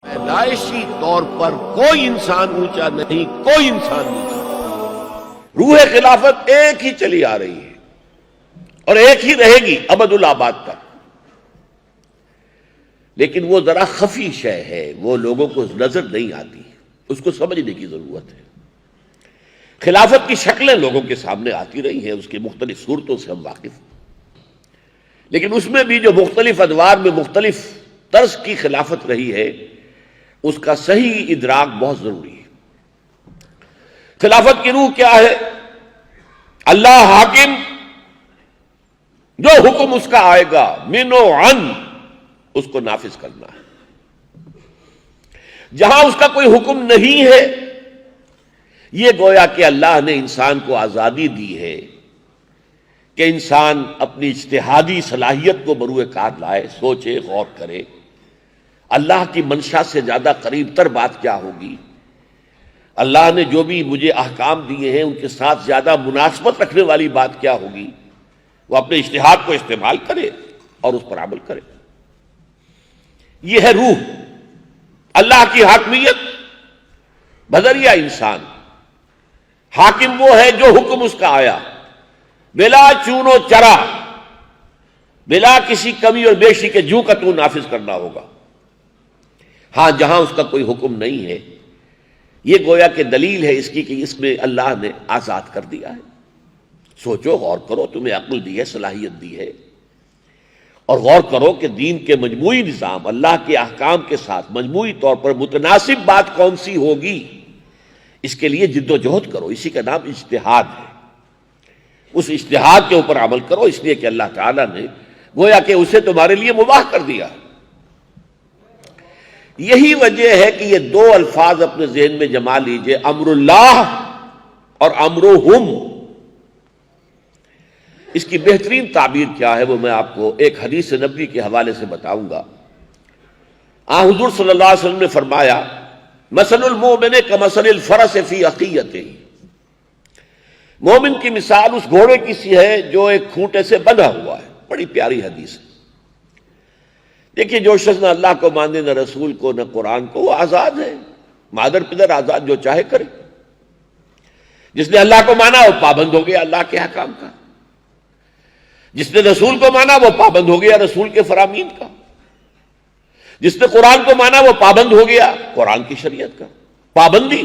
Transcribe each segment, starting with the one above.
پیدائشی طور پر کوئی انسان اونچا نہیں، کوئی انسان نیچا۔ روح خلافت ایک ہی چلی آ رہی ہے اور ایک ہی رہے گی ابد الآباد تک، لیکن وہ ذرا خفی شے ہے، وہ لوگوں کو نظر نہیں آتی، اس کو سمجھنے کی ضرورت ہے۔ خلافت کی شکلیں لوگوں کے سامنے آتی رہی ہیں، اس کی مختلف صورتوں سے ہم واقف ہیں، لیکن اس میں بھی جو مختلف ادوار میں مختلف طرز کی خلافت رہی ہے، اس کا صحیح ادراک بہت ضروری ہے۔ خلافت کی روح کیا ہے؟ اللہ حاکم، جو حکم اس کا آئے گا من و عن، اس کو نافذ کرنا ہے۔ جہاں اس کا کوئی حکم نہیں ہے، یہ گویا کہ اللہ نے انسان کو آزادی دی ہے کہ انسان اپنی اجتہادی صلاحیت کو بروئے کار لائے، سوچے، غور کرے۔ اللہ کی منشا سے زیادہ قریب تر بات کیا ہوگی؟ اللہ نے جو بھی مجھے احکام دیے ہیں ان کے ساتھ زیادہ مناسبت رکھنے والی بات کیا ہوگی؟ وہ اپنے اجتہاد کو استعمال کرے اور اس پر عمل کرے۔ یہ ہے روح، اللہ کی حاکمیت بذریعہ انسان۔ حاکم وہ ہے جو حکم اس کا آیا بلا چون و چرا، بلا کسی کمی اور بیشی کے جو کا تو نافذ کرنا ہوگا۔ ہاں جہاں اس کا کوئی حکم نہیں ہے، یہ گویا کہ دلیل ہے اس کی کہ اس میں اللہ نے آزاد کر دیا ہے۔ سوچو، غور کرو، تمہیں عقل دی ہے، صلاحیت دی ہے، اور غور کرو کہ دین کے مجموعی نظام، اللہ کے احکام کے ساتھ مجموعی طور پر متناسب بات کون سی ہوگی، اس کے لیے جد و جہد کرو۔ اسی کا نام اجتہاد ہے۔ اس اجتہاد کے اوپر عمل کرو، اس لیے کہ اللہ تعالیٰ نے گویا کہ اسے تمہارے لیے مباح کر دیا۔ یہی وجہ ہے کہ یہ دو الفاظ اپنے ذہن میں جما لیجئے، امر اللہ اور امرہم۔ اس کی بہترین تعبیر کیا ہے وہ میں آپ کو ایک حدیث نبوی کے حوالے سے بتاؤں گا۔ حضور صلی اللہ علیہ وسلم نے فرمایا، مثل المؤمن کمثل الفرس فی عقیتہ، مومن کی مثال اس گھوڑے کی سی ہے جو ایک کھونٹے سے بندھا ہوا ہے۔ بڑی پیاری حدیث ہے۔ دیکھیے، جو شخص نہ اللہ کو مانے، نہ رسول کو، نہ قرآن کو، وہ آزاد ہے، مادر پدر آزاد، جو چاہے کرے۔ جس نے اللہ کو مانا وہ پابند ہو گیا اللہ کے حکام کا، جس نے رسول کو مانا وہ پابند ہو گیا رسول کے فرامین کا، جس نے قرآن کو مانا وہ پابند ہو گیا قرآن کی شریعت کا۔ پابندی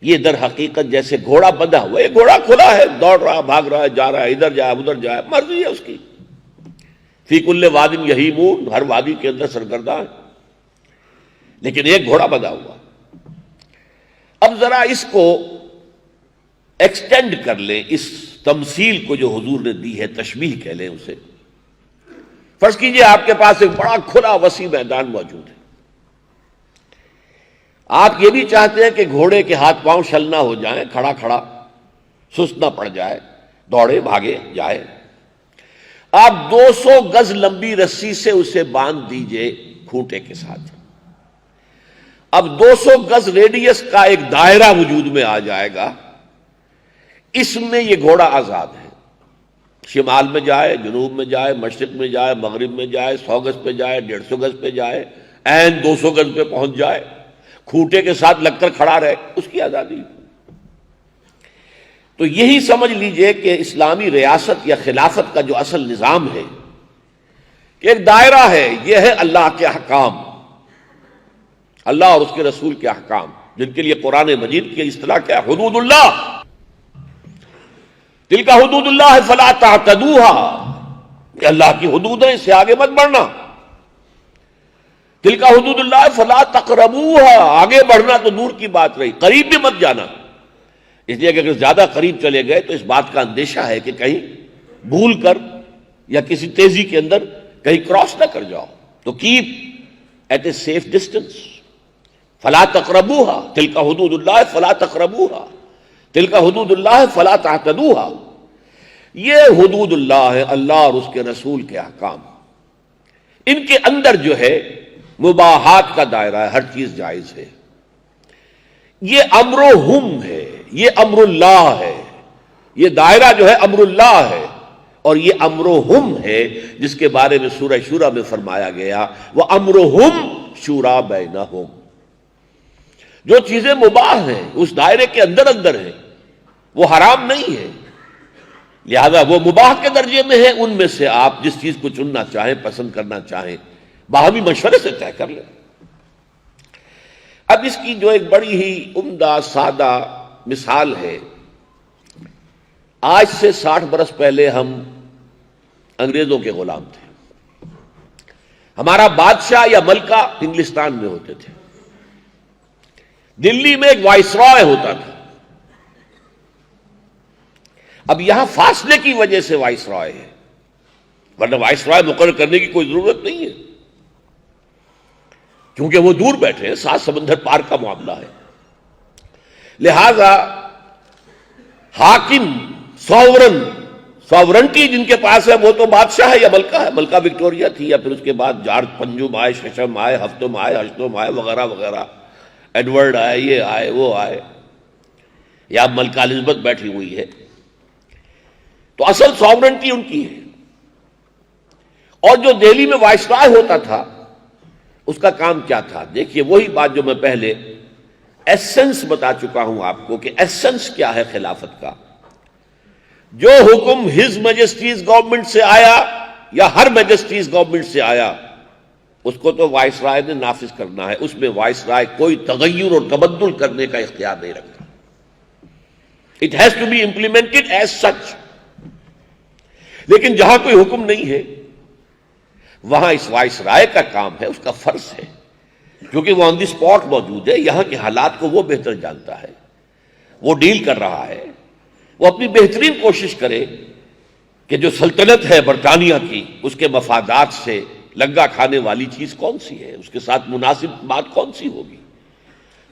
یہ در حقیقت جیسے گھوڑا بندھا ہوا ہے، یہ گھوڑا کھلا ہے، دوڑ رہا، بھاگ رہا ہے، جا رہا ہے، ادھر جائے ادھر جائے، مرضی ہے اس کی۔ فی کل واد یہیمون، ہر وادی کے اندر سرگرداں ہے، لیکن ایک گھوڑا بندھا ہوا۔ اب ذرا اس کو ایکسٹینڈ کر لیں، اس تمثیل کو جو حضور نے دی ہے، تشبیہ کہہ لیں اسے۔ فرض کیجئے آپ کے پاس ایک بڑا کھلا وسیع میدان موجود ہے، آپ یہ بھی چاہتے ہیں کہ گھوڑے کے ہاتھ پاؤں شل نہ ہو جائیں، کھڑا کھڑا سست نہ پڑ جائے، دوڑے بھاگے جائے۔ آپ 200 گز لمبی رسی سے اسے باندھ دیجئے کھوٹے کے ساتھ۔ اب 200 گز ریڈیس کا ایک دائرہ وجود میں آ جائے گا، اس میں یہ گھوڑا آزاد ہے۔ شمال میں جائے، جنوب میں جائے، مشرق میں جائے، مغرب میں جائے، 100 گز پہ جائے، 150 گز پہ جائے، عین 200 گز پہ پہنچ جائے، کھوٹے کے ساتھ لگ کر کھڑا رہے، اس کی آزادی۔ تو یہی سمجھ لیجئے کہ اسلامی ریاست یا خلافت کا جو اصل نظام ہے کہ ایک دائرہ ہے، یہ ہے اللہ کے احکام، اللہ اور اس کے رسول کے احکام، جن کے لیے قرآن مجید کی اصطلاح کیا ہے؟ حدود اللہ۔ تلک حدود اللہ فلا تعتدوها، یہ اللہ کی حدود ہیں، اس سے آگے مت بڑھنا۔ تلک حدود اللہ فلا تقربوها، آگے بڑھنا تو دور کی بات رہی، قریب بھی مت جانا۔ اس لیے کہ اگر زیادہ قریب چلے گئے تو اس بات کا اندیشہ ہے کہ کہیں بھول کر یا کسی تیزی کے اندر کہیں کراس نہ کر جاؤ، تو keep at a safe distance. فلا تقربوها، تلک حدود اللہ فلا تقربوها، تلک حدود اللہ فلا تعتدوها۔ یہ حدود اللہ ہے، اللہ اور اس کے رسول کے احکام، ان کے اندر جو ہے مباحات کا دائرہ ہے، ہر چیز جائز ہے۔ یہ امرہم ہے، یہ امر اللہ ہے، یہ دائرہ جو ہے امر اللہ ہے، اور یہ امرہم ہے جس کے بارے میں سورہ شورى میں فرمایا گیا، وَأَمْرُهُمْ شورا بینہم، جو چیزیں مباح ہیں اس دائرے کے اندر اندر ہیں، وہ حرام نہیں ہے، لہذا وہ مباح کے درجے میں ہے، ان میں سے آپ جس چیز کو چننا چاہیں، پسند کرنا چاہیں، باہمی مشورے سے طے کر لیں۔ اب اس کی جو ایک بڑی ہی عمدہ سادہ مثال ہے، آج سے 60 برس پہلے ہم انگریزوں کے غلام تھے، ہمارا بادشاہ یا ملکہ انگلستان میں ہوتے تھے، دلی میں ایک وائسرائے ہوتا تھا۔ اب یہاں فاصلے کی وجہ سے وائسرائے ہے، ورنہ وائسرائے مقرر کرنے کی کوئی ضرورت نہیں ہے، کیونکہ وہ دور بیٹھے ہیں، 7 سمندر پار کا معاملہ ہے۔ لہذا حاکم، ساورنٹی جن کے پاس ہے وہ تو بادشاہ ہے یا ملکہ ہے، ملکہ وکٹوریہ تھی، یا پھر اس کے بعد جارج پنجم آئے، ششم آئے، ہفتم آئے، ہشتم آئے، وغیرہ وغیرہ، ایڈورڈ آئے، یہ آئے وہ آئے، یا ملکہ الزبتھ بیٹھی ہوئی ہے، تو اصل ساورنٹی ان کی ہے۔ اور جو دہلی میں وائسرائے ہوتا تھا اس کا کام کیا تھا؟ دیکھیے وہی بات جو میں پہلے ایسنس بتا چکا ہوں آپ کو، کہ ایسنس کیا ہے خلافت کا۔ جو حکم ہز میجسٹیز گورنمنٹ سے آیا یا ہر میجسٹیز گورنمنٹ سے آیا، اس کو تو وائسرائے نے نافذ کرنا ہے، اس میں وائسرائے کوئی تغیر اور تبدل کرنے کا اختیار نہیں رکھتا۔ It has to be implemented as such۔ لیکن جہاں کوئی حکم نہیں ہے وہاں اس وائسرائے کا کام ہے، اس کا فرض ہے، کیونکہ وہ آن دی اسپاٹ موجود ہے، یہاں کے حالات کو وہ بہتر جانتا ہے، وہ ڈیل کر رہا ہے، وہ اپنی بہترین کوشش کرے کہ جو سلطنت ہے برطانیہ کی، اس کے مفادات سے لگا کھانے والی چیز کون سی ہے، اس کے ساتھ مناسب بات کون سی ہوگی،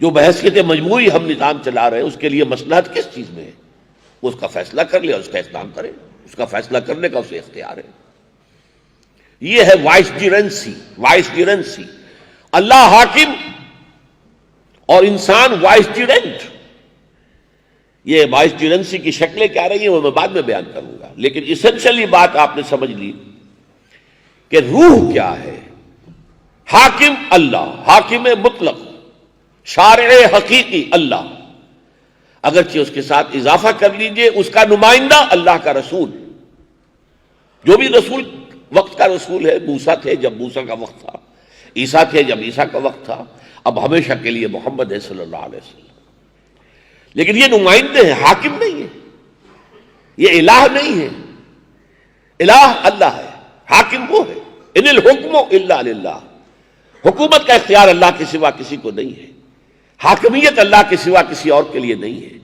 جو بحیثیت مجموعی ہم نظام چلا رہے ہیں اس کے لیے مصلحت کس چیز میں ہے، وہ اس کا فیصلہ کر لے، اس کا احترام کرے، اس کا فیصلہ کرنے کا اسے اختیار ہے۔ یہ ہے وائسرینسی، اللہ حاکم اور انسان وائسرینٹ۔ یہ وائسرینسی کی شکلیں کیا رہی ہیں وہ میں بعد میں بیان کروں گا، لیکن اسینشلی بات آپ نے سمجھ لی کہ روح کیا ہے۔ حاکم اللہ، حاکم مطلق، شارع حقیقی اللہ، اگرچہ اس کے ساتھ اضافہ کر لیجئے اس کا نمائندہ اللہ کا رسول، جو بھی رسول وقت کا رسول ہے، موسیٰ تھے جب موسیٰ کا وقت تھا، عیسیٰ تھے جب عیسیٰ کا وقت تھا، اب ہمیشہ کے لیے محمد ہے صلی اللہ علیہ وسلم۔ لیکن یہ نمائندے ہیں، حاکم نہیں ہے، یہ الہ نہیں ہے، الہ اللہ ہے، حاکم وہ ہے۔ ان الحکم الا للہ، حکومت کا اختیار اللہ کے سوا کسی کو نہیں ہے، حاکمیت اللہ کے سوا کسی اور کے لیے نہیں ہے۔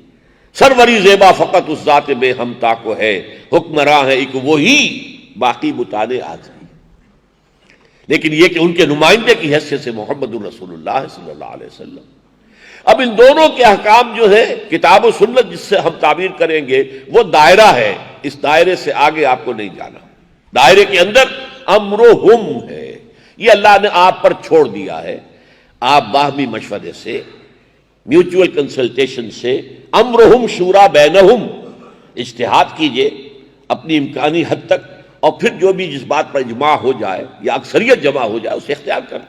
سروری زیبا فقط اس ذات بے ہمتا کو ہے، حکمراں ہے ایک وہی، باقی بتانے آزری۔ لیکن یہ کہ ان کے نمائندے کی حیثیت سے محمد الرسول اللہ صلی اللہ علیہ وسلم۔ اب ان دونوں کے احکام جو ہے کتاب و سنت جس سے ہم تعبیر کریں گے وہ دائرہ ہے، اس دائرے سے آگے آپ کو نہیں جانا، دائرے کے اندر امرہم ہے، یہ اللہ نے آپ پر چھوڑ دیا ہے، آپ باہمی مشورے سے، میوچول کنسلٹیشن سے، امرہم شورا بینہم، اجتہاد کیجئے اپنی امکانی حد تک، اور پھر جو بھی جس بات پر اجماع ہو جائے یا اکثریت جمع ہو جائے اسے اختیار کریں۔